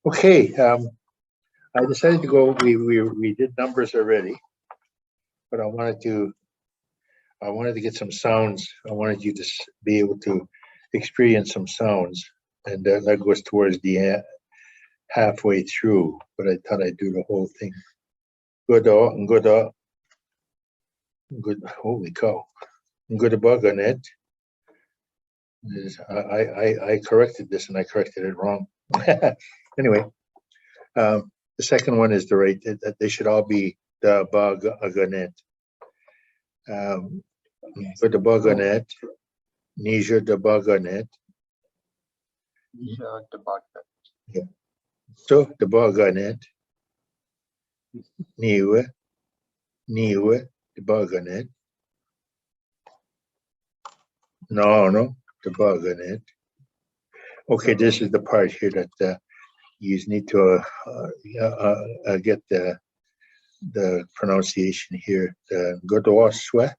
Okay, I decided to go. We did numbers already, but I wanted to get some sounds. I wanted you to be able to experience some sounds, and that goes towards the halfway through. But I thought I'd do the whole thing. Good, good. Holy cow! Good aganet. I corrected this and I corrected it wrong. Anyway, the second one is the right. That they should all be the aganet. Good aganet. Niizho aganet. Yeah. So the aganet. Niiwi aganet. Naano aganet. Okay, this is the part here that you need to get the pronunciation here. The Ngodwaaswi,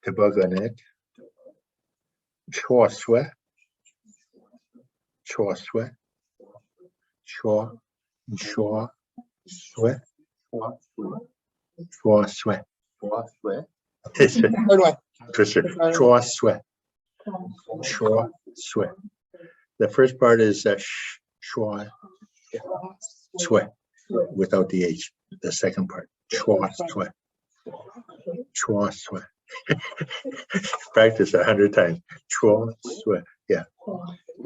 aganet. Nshwaaswi, Nshwaaswi. Nshwaaswi. The first part is Nshwaaswi without the H. The second part, Nshwaaswi. Nshwaaswi. Practice 100 times. Nshwaaswi. Yeah.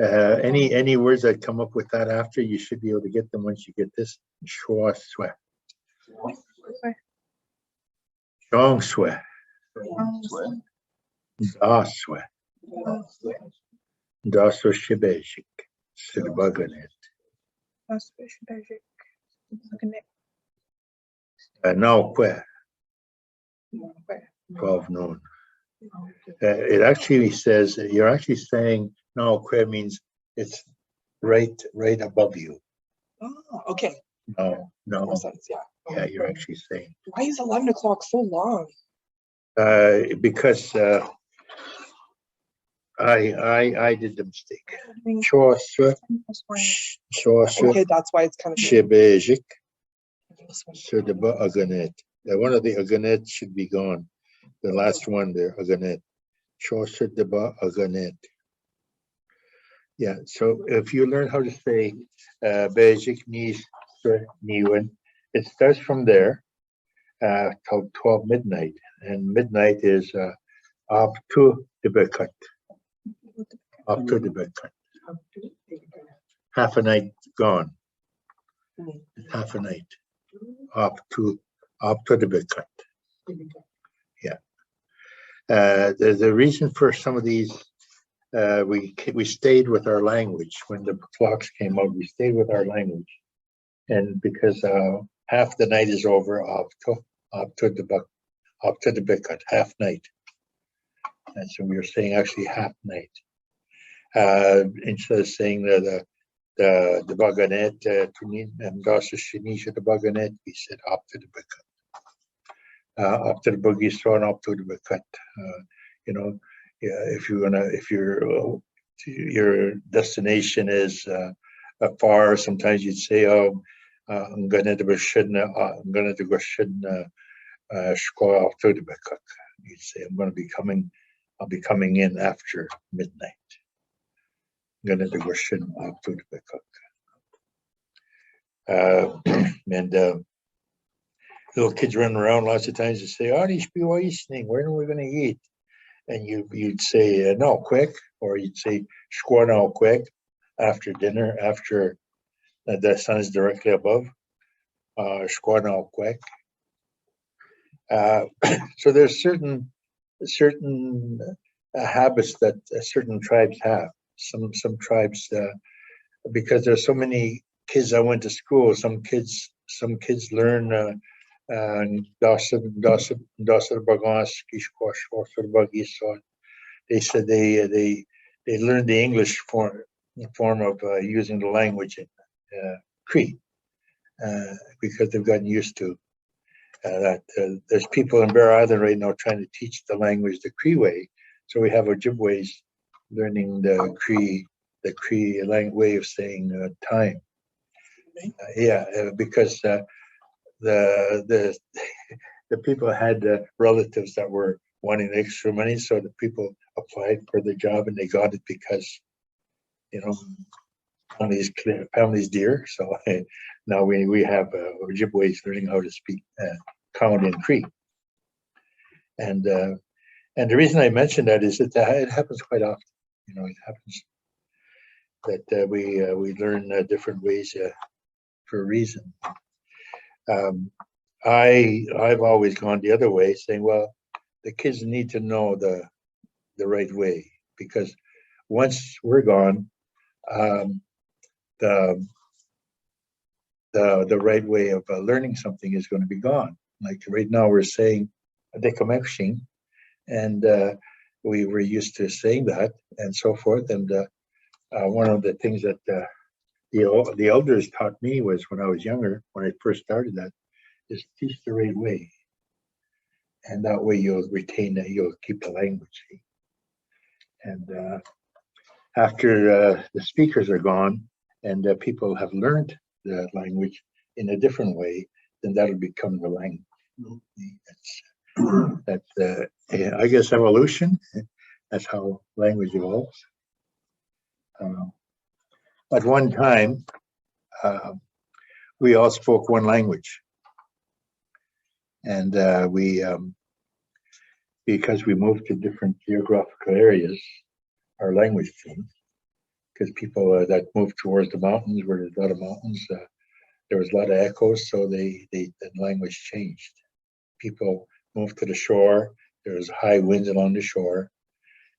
Any words that come up with that after, you should be able to get them once you get this. Nshwaaswi. Zhaangswi. Mdaaswi. Mdaaswi bezhik. Aganet. Naawkwe. 12 noon. It actually says you're actually saying Naawkwe means it's right above you. Oh, okay. No. Sense, yeah. Yeah, you're actually saying. Why is 11 o'clock so long? Because I did the mistake. Nshwaaswi. Okay, that's why it's kind of bezhik. So the aganet. One of the aganet should be gone. The last one there, aganet. Nshwaaswi aganet. Yeah. So if you learn how to say bezhik, Niiwi, it starts from there till 12 midnight, and midnight is Aapto dibikat. Aapto dibikat. Half a night gone. Half a night. Aapto dibikat. Yeah. The reason for some of these, we stayed with our language when the clocks came out. We stayed with our language, and because half the night is over, Aapto dibikat, half night, and so we were saying actually half night. Instead of saying the aganet to Mdaaswi aganet, we said Aapto dibikat. After the boogie thrown up to the dibikat, if your destination is far, sometimes you'd say, "Oh, I'm gonna do after the dibikat." You'd say, I'll be coming in after midnight. I'm gonna do after the dibikat. And little kids running around lots of times and say, "Oh, when are we going to eat?" And you'd say, "No, quick," or you'd say, "Shkwa quick," after dinner, after the sun is directly above. Shkwa quick. So there's certain habits that certain tribes have. Some tribes, because there's so many kids that went to school. Some kids learn. They said they learned the English form of using the language in Cree because they've gotten used to that. There's people in Bear Island right now trying to teach the language the Cree way, so we have Ojibways learning the Cree language way of saying time. Because the people had relatives that were wanting extra money, so the people applied for the job and they got it because, you know, family's dear. So now we have Ojibways learning how to speak count in Cree. And the reason I mention that is that it happens quite often. You know, it happens that we learn different ways for a reason. I've always gone the other way, saying, well, the kids need to know the right way, because once we're gone, the right way of learning something is going to be gone. Like right now, we're saying Atikameksheng, and we were used to saying that and so forth. And one of the things that the elders taught me was when I was younger, when I first started that, is teach the right way. And that way you'll retain that, you'll keep the language. And after the speakers are gone and people have learned the language in a different way, then that'll become the language. That's I guess evolution. That's how language evolves. At one time, we all spoke one language, and because we moved to different geographical areas, our language changed. Because people that moved towards the mountains, where there's a lot of mountains, there was a lot of echoes, so the language changed. People moved to the shore. There was high winds along the shore,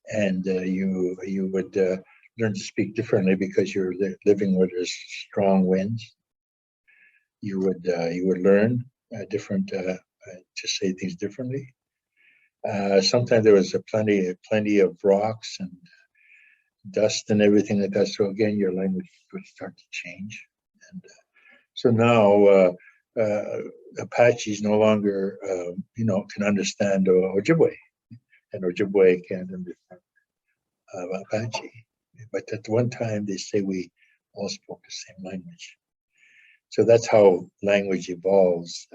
and you would learn to speak differently because you're living where there's strong winds. You would learn different to say things differently. Sometimes there was plenty of rocks and dust and everything like that. So again, your language would start to change. And so now Apaches no longer, can understand Ojibwe, and Ojibwe can't understand Apache. But at one time, they say we all spoke the same language. So that's how language evolves.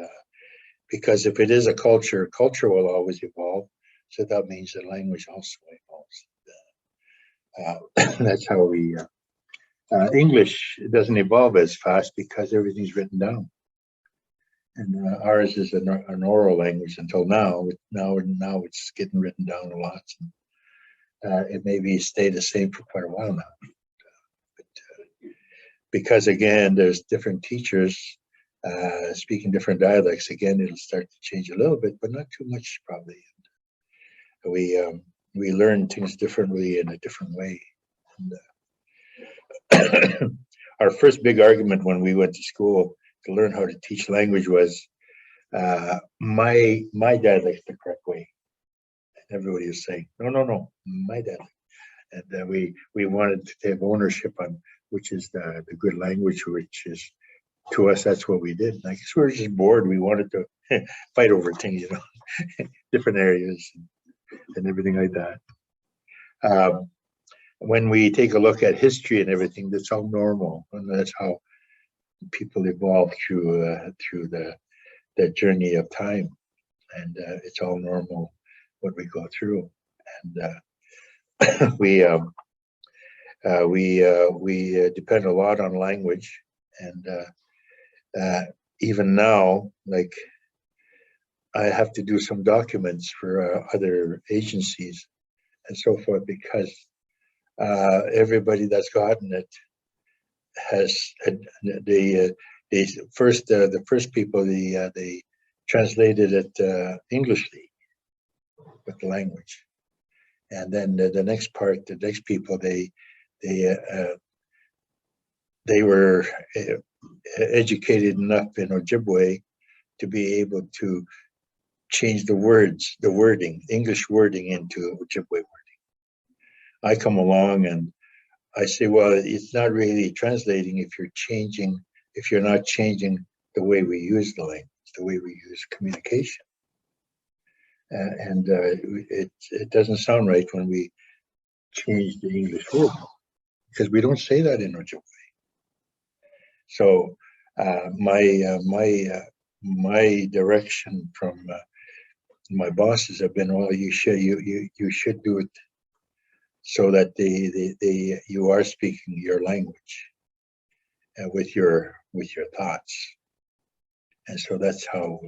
Because if it is a culture will always evolve. So that means the language also evolves. That's how we. English doesn't evolve as fast because everything's written down, and ours is an oral language until now. Now it's getting written down a lot. It maybe stay the same for quite a while now, but because again, there's different teachers speaking different dialects. Again, it'll start to change a little bit, but not too much probably. We learn things differently in a different way. And, our first big argument when we went to school to learn how to teach language was my dialect's the correct way. And everybody was saying, no, my dialect. And we wanted to have ownership on which is the good language, which is, to us, that's what we did. And I guess we were just bored. We wanted to fight over things, different areas and everything like that. When we take a look at history and everything, that's all normal, and that's how people evolve through the journey of time, and it's all normal what we go through, and we depend a lot on language, and even now, like I have to do some documents for other agencies and so forth because everybody that's gotten it has the first people they translated it Englishly with the language, and then the next people they were educated enough in Ojibwe to be able to change the wording, English wording into Ojibwe wording. I come along and I say, well, it's not really translating if you're not changing the way we use the language, the way we use communication. And it doesn't sound right when we change the English word because we don't say that in Ojibwe. So my direction from my bosses have been, well, you should do it so that you are speaking your language with your thoughts, and so that's how.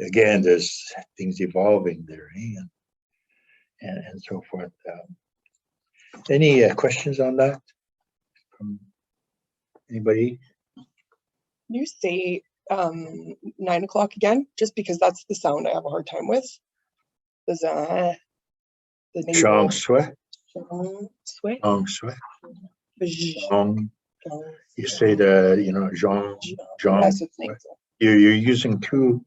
Again, there's things evolving there, and so forth. Any questions on that from anybody? Can you say 9 o'clock again? Just because that's the sound I have a hard time with. The Zhaangswi. Zhaangswi. Zhaangswi. Zhang. You say Zhang. You're using two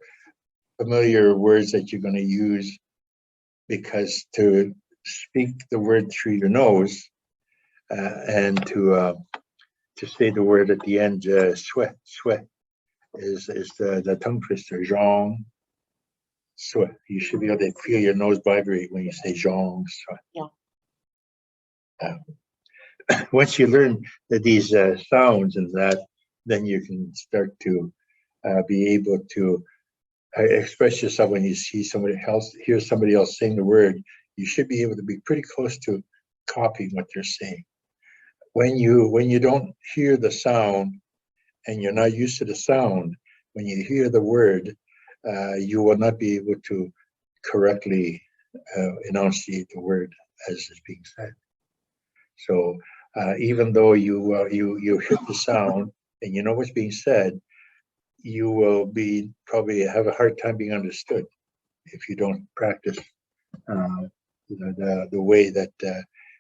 familiar words that you're going to use, because to speak the word through your nose and to say the word at the end, swe is the tongue twister, Zhang. So you should be able to feel your nose vibrate when you say Zhang. Yeah. Once you learn these sounds and that, then you can start to be able to express yourself when you see somebody else, hear somebody else saying the word. You should be able to be pretty close to copying what they're saying. When you don't hear the sound and you're not used to the sound, when you hear the word, you will not be able to correctly enunciate the word as it's being said. So even though you hear the sound and you know what's being said, you will probably have a hard time being understood if you don't practice the way that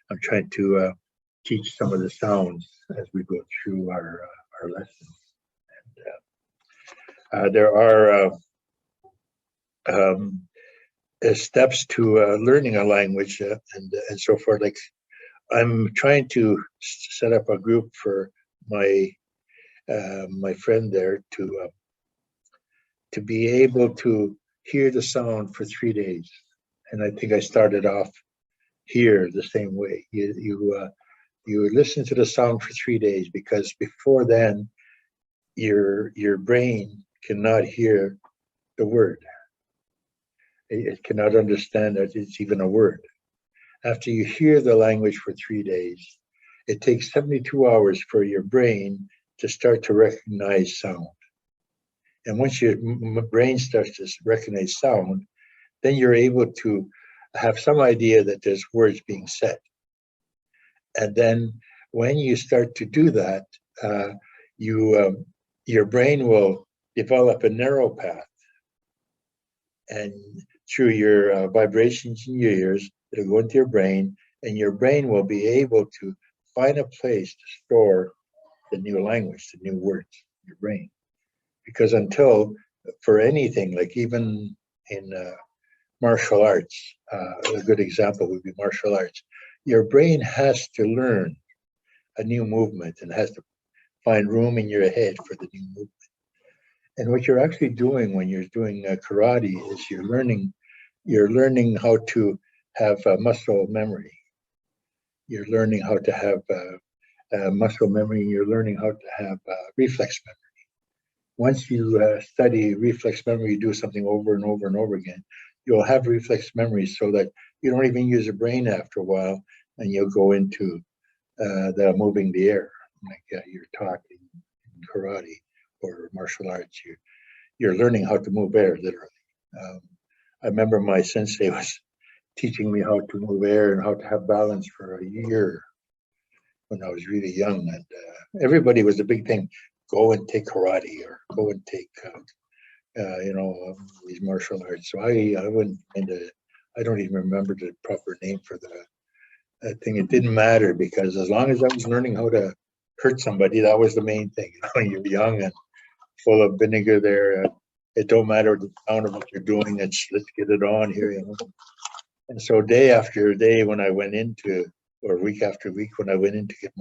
I'm trying to teach some of the sounds as we go through our lessons. And there are steps to learning a language and so forth. Like I'm trying to set up a group for my friend there to be able to hear the sound for 3 days. And I think I started off here the same way. You listen to the sound for 3 days, because before then your brain cannot hear the word. It cannot understand that it's even a word. After you hear the language for 3 days, it takes 72 hours for your brain to start to recognize sound. And once your brain starts to recognize sound, then you're able to have some idea that there's words being said. And then when you start to do that, your brain will develop a narrow path. And through your vibrations in your ears, it'll go into your brain, and your brain will be able to find a place to store the new language, the new words in your brain. Because until, for anything, like even in martial arts, a good example would be martial arts. Your brain has to learn a new movement and has to find room in your head for the new movement. And what you're actually doing when you're doing karate is you're learning how to have muscle memory. You're learning how to have muscle memory, and you're learning how to have reflex memory. Once you study reflex memory, you do something over and over and over again, you'll have reflex memory so that you don't even use your brain after a while, and you'll go into the moving the air, like you're taught in karate or martial arts. You're learning how to move air, literally. I remember my sensei was teaching me how to move air and how to have balance for a year when I was really young. And everybody was a big thing. Go and take karate or go and take, these martial arts. So I went into, I don't even remember the proper name for that thing. It didn't matter, because as long as I was learning how to hurt somebody, that was the main thing. When you're young and full of vinegar there, it don't matter the sound of what you're doing. Let's get it on here, And so day after day, when I went into, or week after week, when I went in to get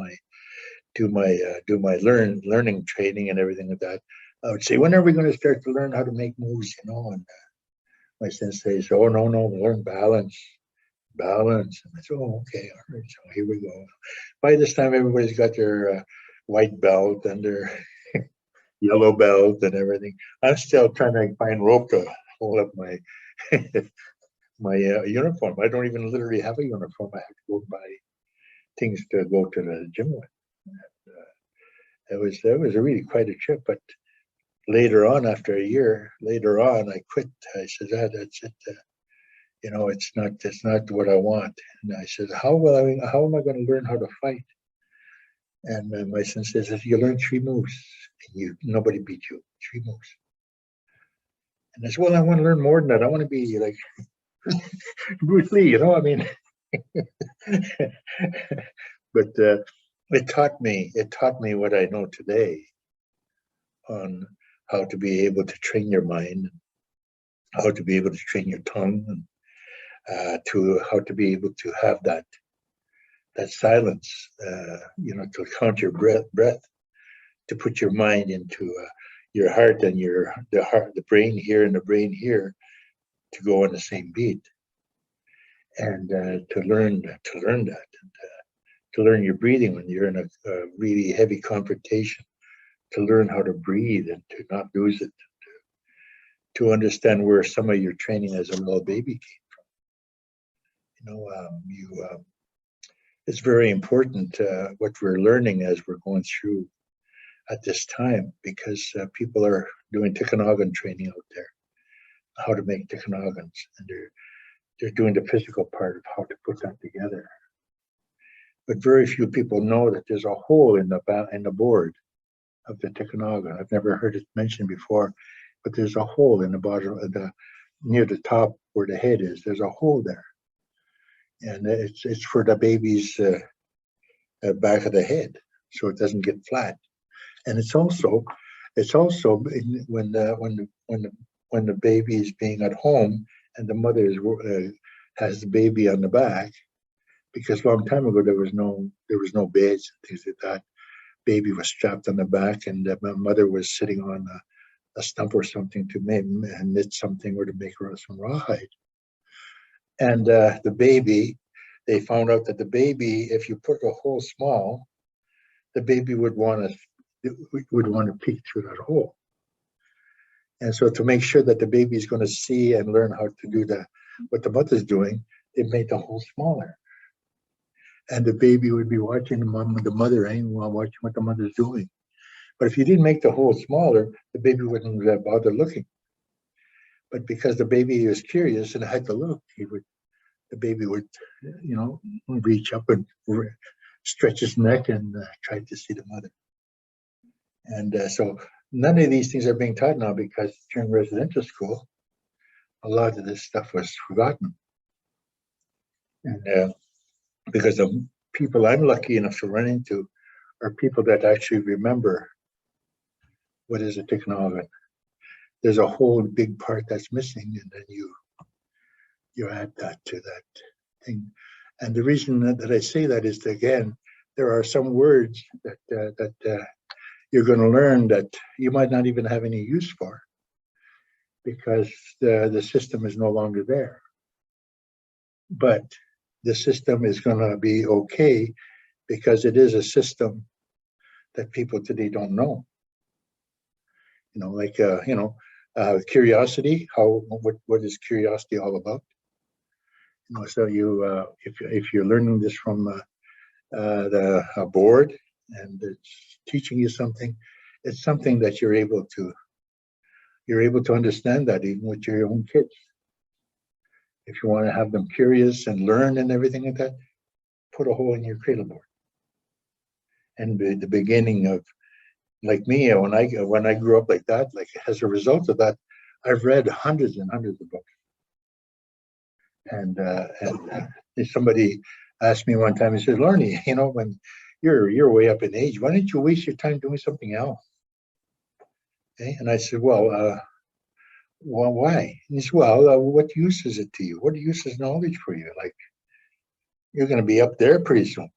do my learning training and everything like that, I would say, when are we going to start to learn how to make moves, And my sensei said, oh, no, learn balance. balance. And I said, oh, okay, all right, so here we go. By this time, everybody's got their white belt and their yellow belt and everything. I'm still trying to find rope to hold up my my uniform. I don't even literally have a uniform. I have to go buy things to go to the gym with. That was really quite a trip. But later on, after a year later on, I quit. I said, that's it. It's not what I want. And I said, how am I going to learn how to fight? And my son says, you learn 3 moves, and nobody beat you. 3 moves. And I said, well, I want to learn more than that. I want to be like Bruce Lee, I mean. But it taught me what I know today on how to be able to train your mind, how to be able to train your tongue, and to how to be able to have that silence, to count your breath, to put your mind into your heart and the brain here and the brain here to go on the same beat, and to learn that, and to learn your breathing when you're in a really heavy confrontation, to learn how to breathe and to not lose it, to understand where some of your training as a little baby came from. It's very important what we're learning as we're going through at this time, because people are doing Tikanagan training out there, how to make Tikanagans, and they're doing the physical part of how to put that together. But very few people know that there's a hole in the board of the Tikanagan. I've never heard it mentioned before, but there's a hole in the bottom of near the top where the head is. There's a hole there, and it's for the baby's back of the head, so it doesn't get flat. And it's also when the baby is being at home and the mother has the baby on the back, because a long time ago there was no beds and things like that. Baby was strapped on the back, and my mother was sitting on a stump or something to knit something or to make some rawhide. And the baby, they found out that the baby, if you put a hole small, the baby would want to peek through that hole. And so to make sure that the baby is going to see and learn how to do what the mother's doing, they made the hole smaller. And the baby would be watching the mother, while watching what the mother's doing. But if you didn't make the hole smaller, the baby wouldn't bother looking. But because the baby was curious and had to look, the baby would, reach up and stretch his neck and try to see the mother. And so none of these things are being taught now, because during residential school, a lot of this stuff was forgotten. And because the people I'm lucky enough to run into are people that actually remember what is a Tikanagan. There's a whole big part that's missing, and then you add that to that thing. And the reason that I say that is that, again, there are some words that you're going to learn that you might not even have any use for, because the system is no longer there. But the system is going to be okay, because it is a system that people today don't know. Curiosity. What is curiosity all about? So if you're learning this from a board and it's teaching you something, it's something that you're able to understand that even with your own kids. If you want to have them curious and learn and everything like that, put a hole in your cradle board. And the beginning of, like me, when I grew up like that, like as a result of that, I've read hundreds and hundreds of books. And somebody asked me one time, he said, Lorney, when you're way up in age, why don't you waste your time doing something else? Okay? And I said, well, why? And he said, well, what use is it to you? What use is knowledge for you? Like, you're going to be up there pretty soon.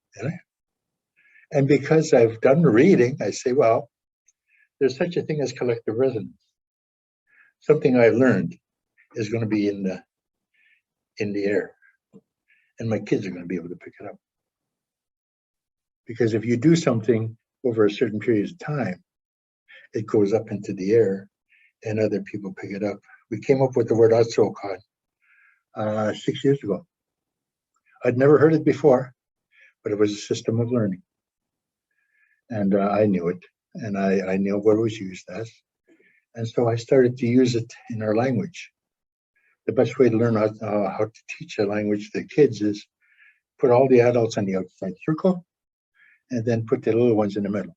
And because I've done the reading, I say, well, there's such a thing as collective resonance. Something I learned is going to be in the air. and my kids are going to be able to pick it up. Because if you do something over a certain period of time, it goes up into the air and other people pick it up. We came up with the word Aapto 6 years ago. I'd never heard it before, but it was a system of learning. And I knew it, and I knew what it was used as. And so I started to use it in our language. The best way to learn how to teach a language to kids is put all the adults on the outside circle and then put the little ones in the middle.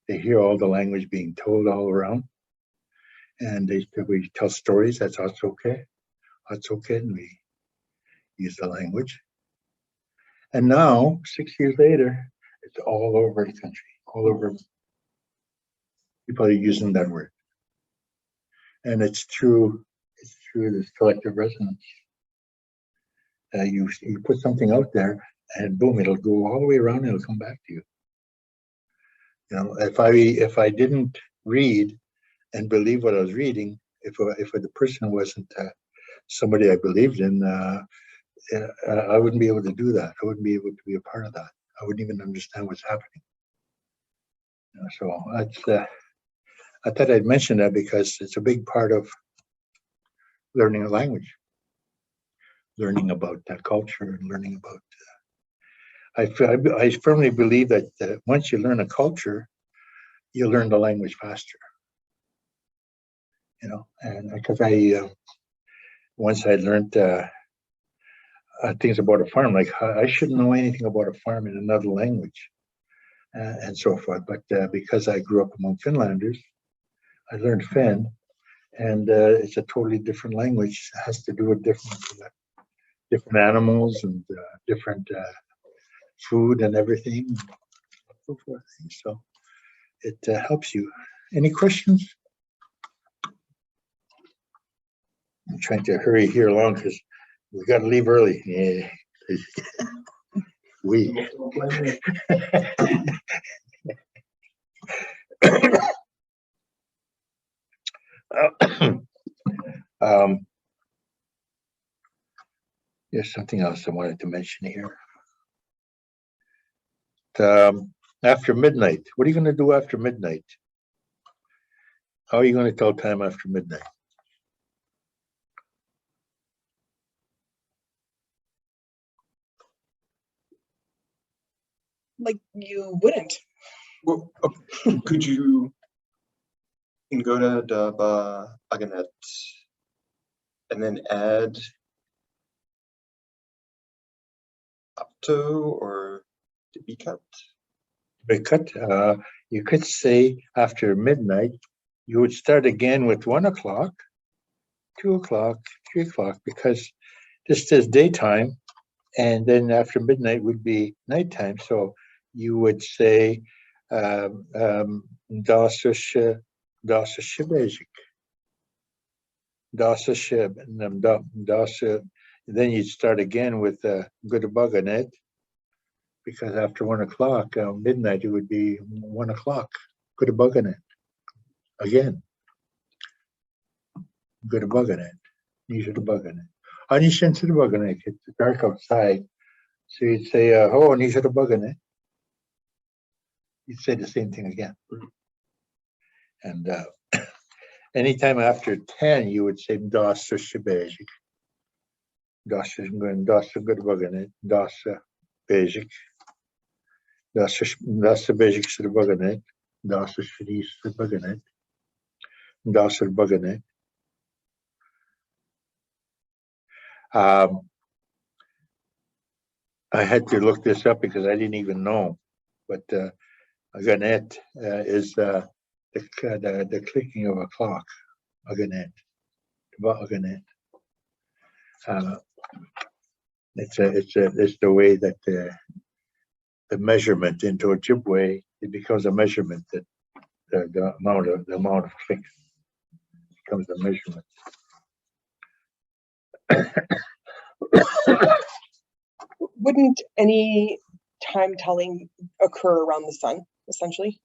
They hear all the language being told all around. And we tell stories, that's okay. That's okay, and we use the language. And now, 6 years later, it's all over the country, all over. People are using that word. And it's through this collective resonance. You put something out there and boom, it'll go all the way around and it'll come back to you. You know, if I didn't read and believe what I was reading, if the person wasn't somebody I believed in, I wouldn't be able to do that. I wouldn't be able to be a part of that. I wouldn't even understand what's happening. You know, so that's, I thought I'd mention that because it's a big part of learning a language, learning about that culture, and learning about. I firmly believe that once you learn a culture, you learn the language faster. You know, and because once I learned things about a farm, like I shouldn't know anything about a farm in another language, and so forth. But because I grew up among Finlanders, I learned Finn, and it's a totally different language. It has to do with different animals and different food and everything, and so forth. So it helps you. Any questions? I'm trying to hurry here along because we got to leave early. Yeah. We. There's something else I wanted to mention here. After midnight, what are you going to do after midnight? How are you going to tell time after midnight? Like you wouldn't. Well, could you go to aganet and then add Aapto or dibikat? Dibikat, you could say after midnight, you would start again with 1 o'clock, 2 o'clock, 3 o'clock, because this is daytime, and then after midnight would be nighttime. So you would say Mdaaswi, bezhik. Then you'd start again with Ngod aganet, because after 1 o'clock, midnight, it would be 1 o'clock. Ngod aganet again. Ngod aganet. Niizhwaaswi. Anishinaabemowin. It's dark outside, so you'd say, "Oh, Niizhwaaswi." You'd say the same thing again. And anytime after 10, you would say Mdaaswi bezhik. Mdaaswi Ngod bezhik. Mdaaswi bezhik aganet. Mdaaswi aganet. Mdaaswi aganet. I had to look this up because I didn't even know, but aganet is the clicking of a clock. Aganet, aganet. It's the way that the measurement into Ojibwe, it becomes a measurement that the amount of clicks becomes a measurement. Wouldn't any time telling occur around the sun, essentially?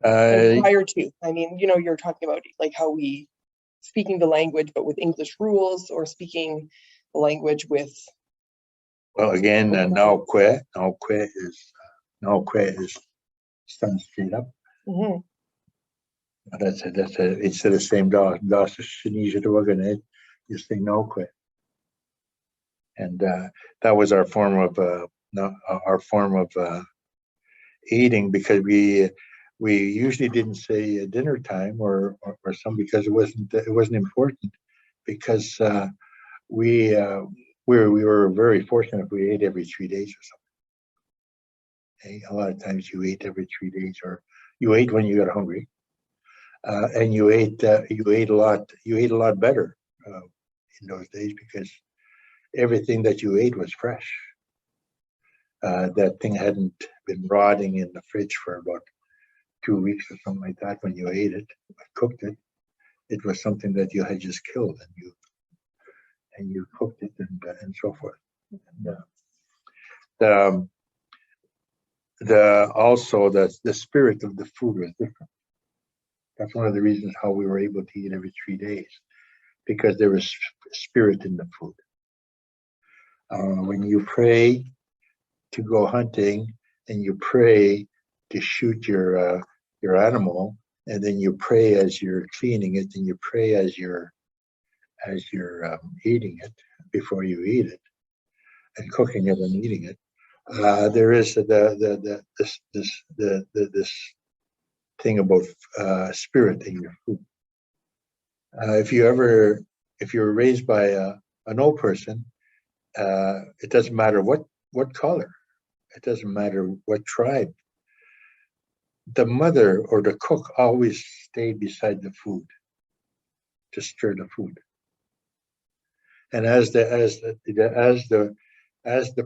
Prior to, I mean, you know, you're talking about like how we speaking the language, but with English rules, or speaking the language with Well, again, Naawkwe is sun straight up. Mhm. That's a instead of saying Niizho to aganet, you say Naawkwe. And that was our form of eating, because we usually didn't say dinner time or something, because it wasn't important, because we were very fortunate if we ate every 3 days or something. Okay? A lot of times you ate every 3 days, or you ate when you got hungry, and you ate a lot better in those days, because everything that you ate was fresh. That thing hadn't been rotting in the fridge for about 2 weeks or something like that. When you ate it, cooked it, it was something that you had just killed, and you cooked it and so forth. And, also the spirit of the food was different. That's one of the reasons how we were able to eat every 3 days, because there was spirit in the food. When you pray to go hunting, and you pray to shoot your animal, and then you pray as you're cleaning it, and you pray as you're eating it before you eat it, and cooking it and eating it. There is this thing about spirit in your food. If you were raised by an old person, it doesn't matter what color, it doesn't matter what tribe. The mother or the cook always stayed beside the food to stir the food. And as the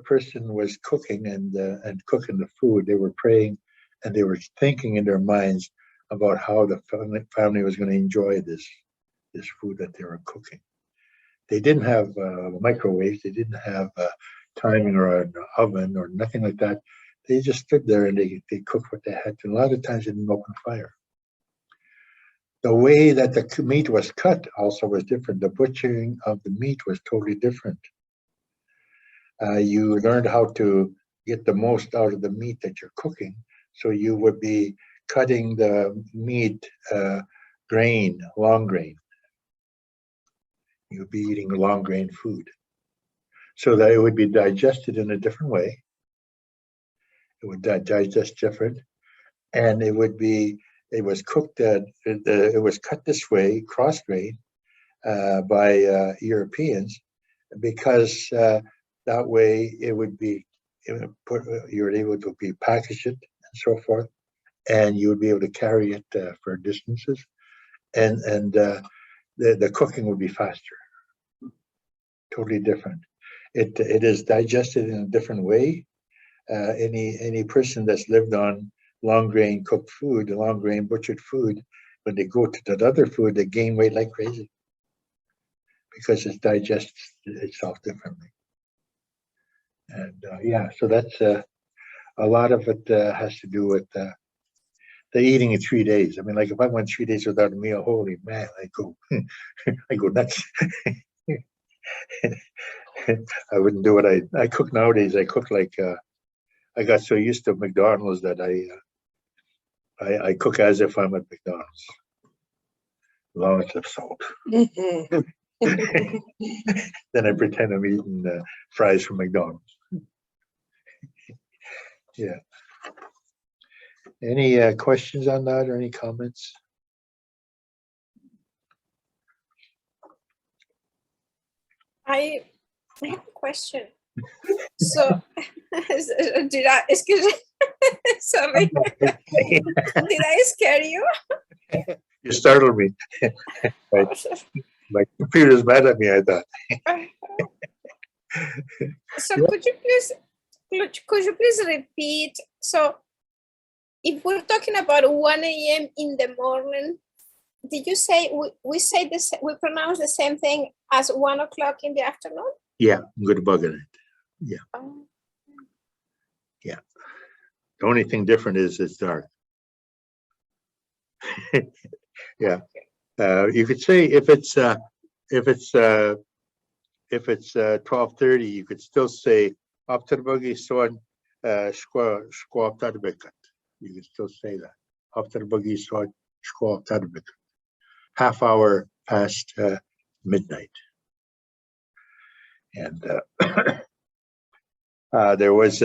person was cooking and cooking the food, they were praying, and they were thinking in their minds about how the family was going to enjoy this food that they were cooking. They didn't have microwaves. They didn't have timing or an oven or nothing like that. They just stood there and they cooked what they had to. A lot of times they didn't open fire. The way that the meat was cut also was different. The butchering of the meat was totally different. You learned how to get the most out of the meat that you're cooking. So you would be cutting the meat long grain. You'd be eating long grain food, so that it would be digested in a different way. It would digest different, and it was cooked. It was cut this way, cross grain, by Europeans, because that way you were able to be packaged it and so forth, and you would be able to carry it for distances, and the cooking would be faster. Totally different. It is digested in a different way. Any person that's lived on long grain cooked food, long grain butchered food, when they go to that other food, they gain weight like crazy, because it digests itself differently. And so that's a lot of it has to do with the eating in 3 days. I mean, like if I went 3 days without a meal, holy man, I go nuts. I wouldn't do what I cook nowadays. I cook like I got so used to McDonald's that I cook as if I'm at McDonald's. Lots of salt. Mhm. Then I pretend I'm eating fries from McDonald's. Yeah. Any questions on that, or any comments? I have a question. So, did I, excuse me, sorry, did I scare you? You startled me. My computer's mad at me, I thought. So Yeah. could you please repeat? So if we're talking about 1 a.m. in the morning, did you say we say this? We pronounce the same thing as 1 o'clock in the afternoon? Yeah, Ngodwaaswi. Yeah. Oh. Yeah. The only thing different is it's dark. Yeah. You could say if it's 12:30, you could still say Aapto son dibikat. You can still say that. Aapto son dibikat. Half hour past midnight. And there was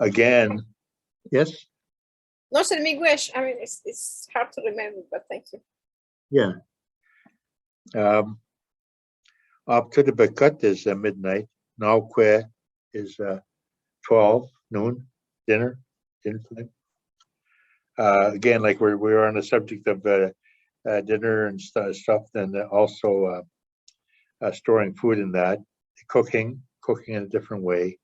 again, yes? No, sir, Miguel. I mean, it's hard to remember, but thank you. Yeah. Aapto dibikat is midnight. Naawkwe is 12 noon, dinner time. Again, like we're on the subject of dinner and stuff, and also storing food in that, cooking in a different way.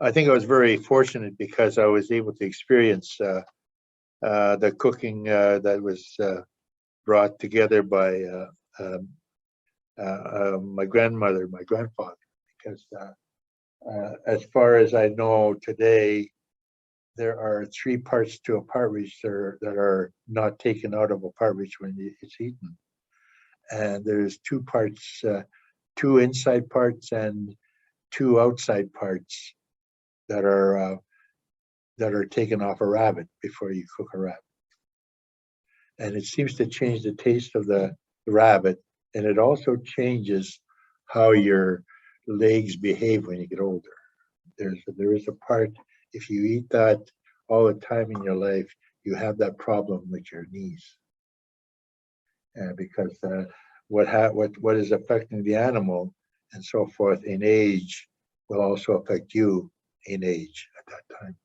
I think I was very fortunate because I was able to experience the cooking that was brought together by my grandmother, my grandfather, because as far as I know today, there are 3 parts to a partridge that are not taken out of a partridge when it's eaten. And there's 2 parts, 2 inside parts and 2 outside parts that are taken off a rabbit before you cook a rabbit. And it seems to change the taste of the rabbit, and it also changes how your legs behave when you get older. There is a part, if you eat that all the time in your life, you have that problem with your knees. Because what is affecting the animal and so forth in age will also affect you in age at that time.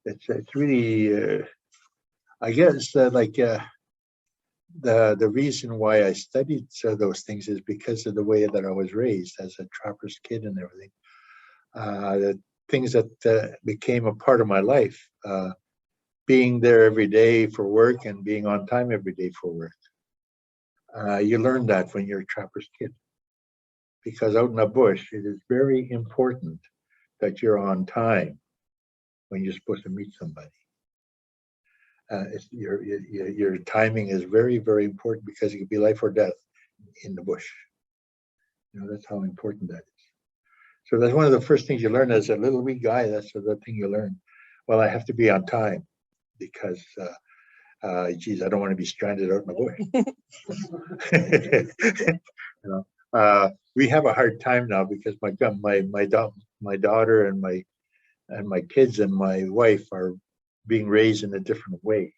It's really, I guess, the reason why I studied those things is because of the way that I was raised as a trapper's kid and everything. The things that became a part of my life, being there every day for work and being on time every day for work. You learn that when you're a trapper's kid, because out in the bush, it is very important that you're on time when you're supposed to meet somebody. Your timing is very, very important because it could be life or death in the bush. You know, that's how important that is. So that's one of the first things you learn as a little wee guy. That's the thing you learn. Well, I have to be on time because, geez, I don't want to be stranded out in the bush. You know, we have a hard time now because my daughter and my kids and my wife are being raised in a different way.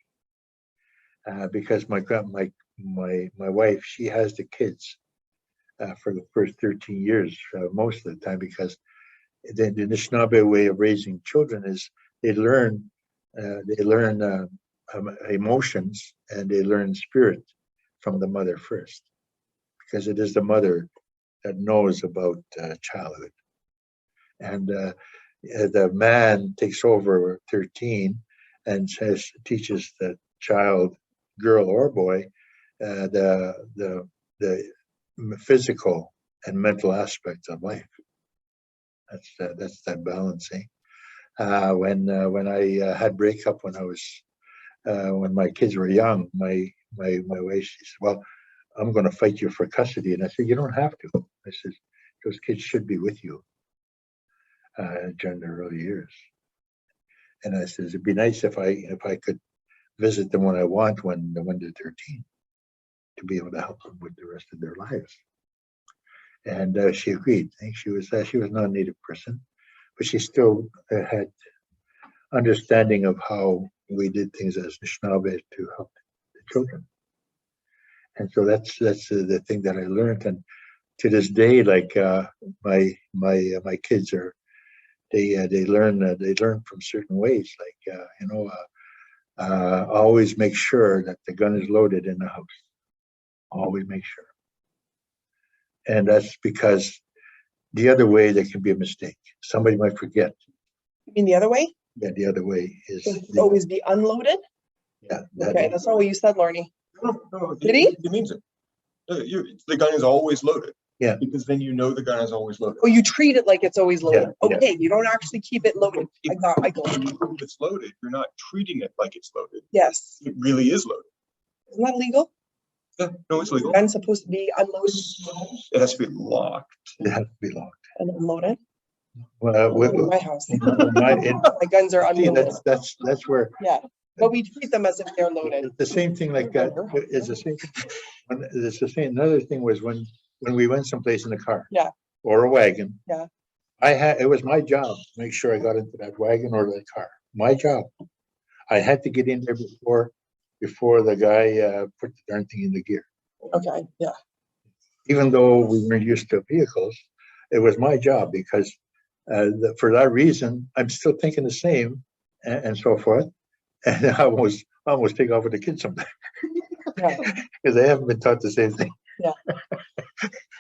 Because my wife, she has the kids for the first 13 years most of the time, because the Anishinaabe way of raising children is they learn emotions and they learn spirit from the mother first, because it is the mother that knows about childhood. And the man takes over 13 and teaches the child, girl or boy, the physical and mental aspects of life. That's that balancing. When I had breakup when I was when my kids were young, my wife, she said, "Well, I'm going to fight you for custody," and I said, "You don't have to." I said, "Those kids should be with you during their early years." And I said, "It'd be nice if I could visit them when I want when they're 13, to be able to help them with the rest of their lives." And she agreed. I think she was not a Native person, but she still had understanding of how we did things as Anishinaabe to help the children. And so that's the thing that I learned. And to this day, like my kids are, they learn from certain ways. Like always make sure that the gun is loaded in the house. Always make sure. And that's because the other way there can be a mistake. Somebody might forget. You mean the other way? Yeah, the other way is always be unloaded? Yeah. Okay, that's not what you said, Lorney. No, Did he? It means it. The gun is always loaded. Yeah. Because then you know the gun is always loaded. Oh, you treat it like it's always loaded. Yeah, Okay, you don't actually keep it loaded. I got When it. you prove it's loaded, you're not treating it like it's loaded. Yes. It really is loaded. Isn't that legal? Yeah, no, it's legal. Gun supposed to be unloaded It has to be locked. It has to be locked. and unloaded? Well, In my house. in- My guns are see, unloaded. that's where, Yeah, but we treat them as if they're loaded. the same thing like that is the same. It's the same, another thing was when we went someplace in a car. Yeah. Or a wagon. Yeah. It was my job to make sure I got into that wagon or the car. My job. I had to get in there before the guy put the darn thing in the gear. Okay, yeah. Even though we weren't used to vehicles, it was my job because for that reason, I'm still thinking the same and so forth. And I almost take off with the kids sometimes Yeah, because they haven't been taught the same thing. Yeah.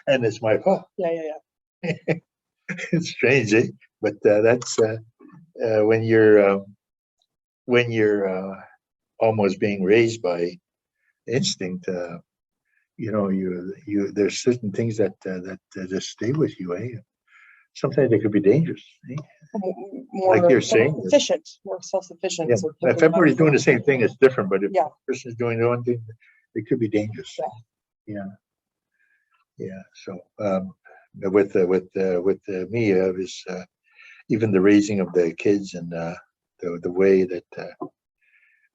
And it's my fault. yeah. It's strange, eh? But that's when you're almost being raised by instinct. You there's certain things that just stay with you, eh? Sometimes they could be dangerous. Eh? More Like you're saying, self-sufficient, more self-sufficient. Yeah. So If everybody's doing the same thing, it's different. But if Yeah. a person's doing their own thing, it could be dangerous. Yeah. Yeah. So with me, it was even the raising of the kids and the way that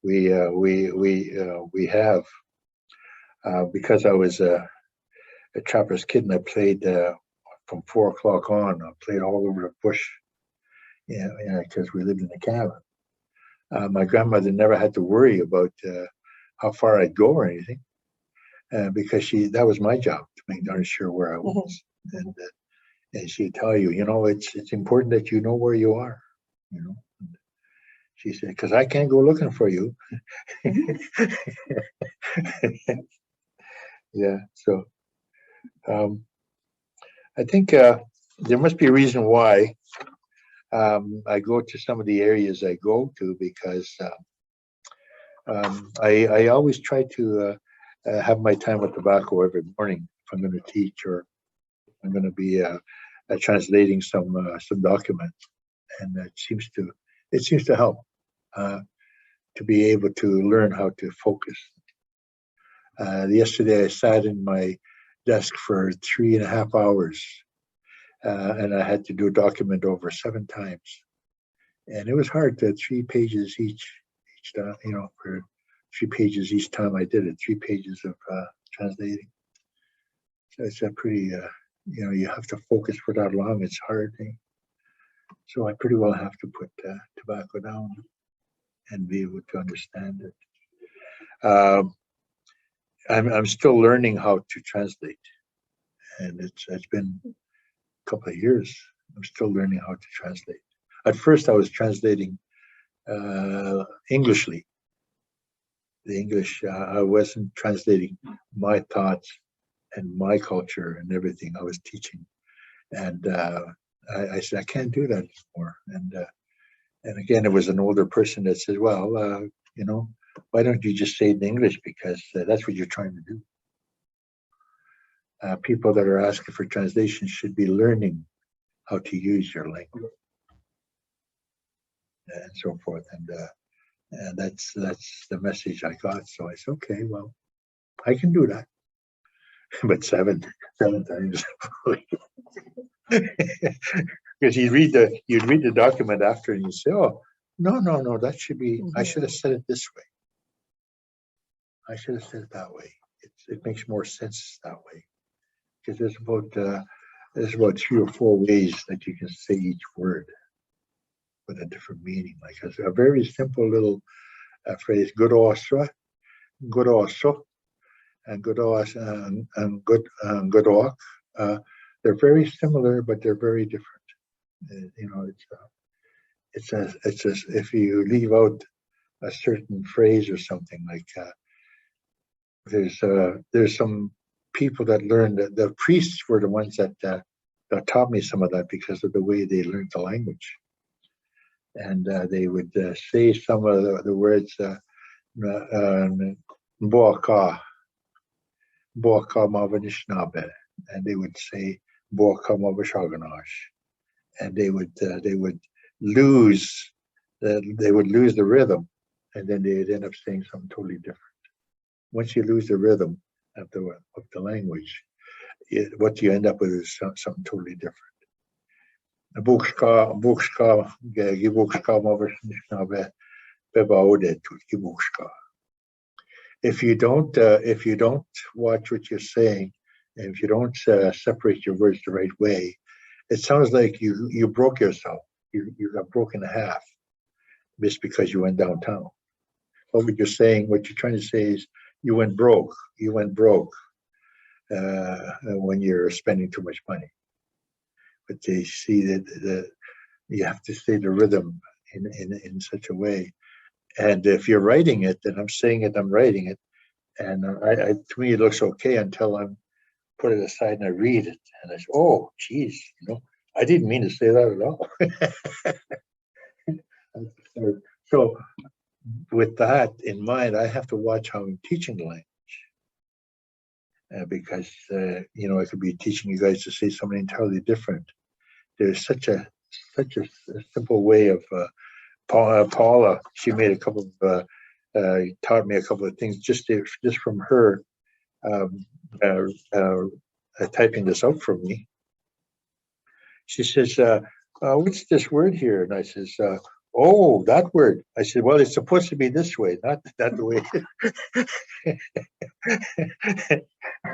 we have because I was a trapper's kid and I played from 4 o'clock on. I played all over the bush. Yeah, because we lived in a cabin. My grandmother never had to worry about how far I'd go or anything, because that was my job to make darn sure where I was, and she'd tell you, it's important that you know where you are, She said, because I can't go looking for you. Yeah, so I think there must be a reason why I go to some of the areas I go to, because I always try to have my time with tobacco every morning if I'm going to teach or I'm going to be translating some documents, and it seems to help to be able to learn how to focus. Yesterday I sat in my desk for 3.5 hours. And I had to do a document over 7 times, and it was hard. 3 pages each time, for 3 pages each time I did it. 3 pages of translating. So it's a pretty, you have to focus for that long. It's hard. Eh? So I pretty well have to put tobacco down and be able to understand it. I'm still learning how to translate, and it's been couple of years. I'm still learning how to translate. At first I was translating Englishly. The English, I wasn't translating my thoughts and my culture and everything I was teaching. And I said, I can't do that anymore. And again, it was an older person that said, well, why don't you just say it in English, because that's what you're trying to do. People that are asking for translation should be learning how to use your language and so forth. And that's the message I got. So I said, okay, well, I can do that. But seven times. Because you'd read the document after and you say, oh, no, that should be, I should have said it this way. I should have said it that way. It makes more sense that way. Because there's about 3 or 4 ways that you can say each word with a different meaning. Like a very simple little phrase, Ngodwaaswi, and Ngodwaaswi. They're very similar, but they're very different. It's as if you leave out a certain phrase or something, like there's some people that learned, the priests were the ones that taught me some of that, because of the way they learned the language. And they would say some of the words, Boaka Anishinaabemowin, and they would say Boaka Mavashaganash, and they would lose the rhythm, and then they'd end up saying something totally different. Once you lose the rhythm, of the language. What you end up with is something totally different. If you don't watch what you're saying, and if you don't separate your words the right way, it sounds like you broke yourself. You got broken in half just because you went downtown. But what you're trying to say is you went broke. You went broke when you're spending too much money. But they see that you have to say the rhythm in such a way. And if you're writing it, then I'm saying it, I'm writing it. And to me, it looks okay until I'm put it aside and I read it. And I say, oh, geez, I didn't mean to say that at all. So with that in mind, I have to watch how I'm teaching the language. Because, I could be teaching you guys to say something entirely different. There's such a simple way of Paula. She made a couple of taught me a couple of things just from her typing this out for me. She says, "What's this word here?" And I says, "Oh, that word." I said, "Well, it's supposed to be this way, not the way."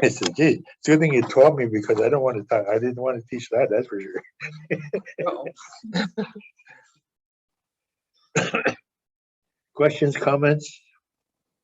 I said, "Gee, it's a good thing you taught me because I don't want to talk. I didn't want to teach that. That's for sure." Questions, comments?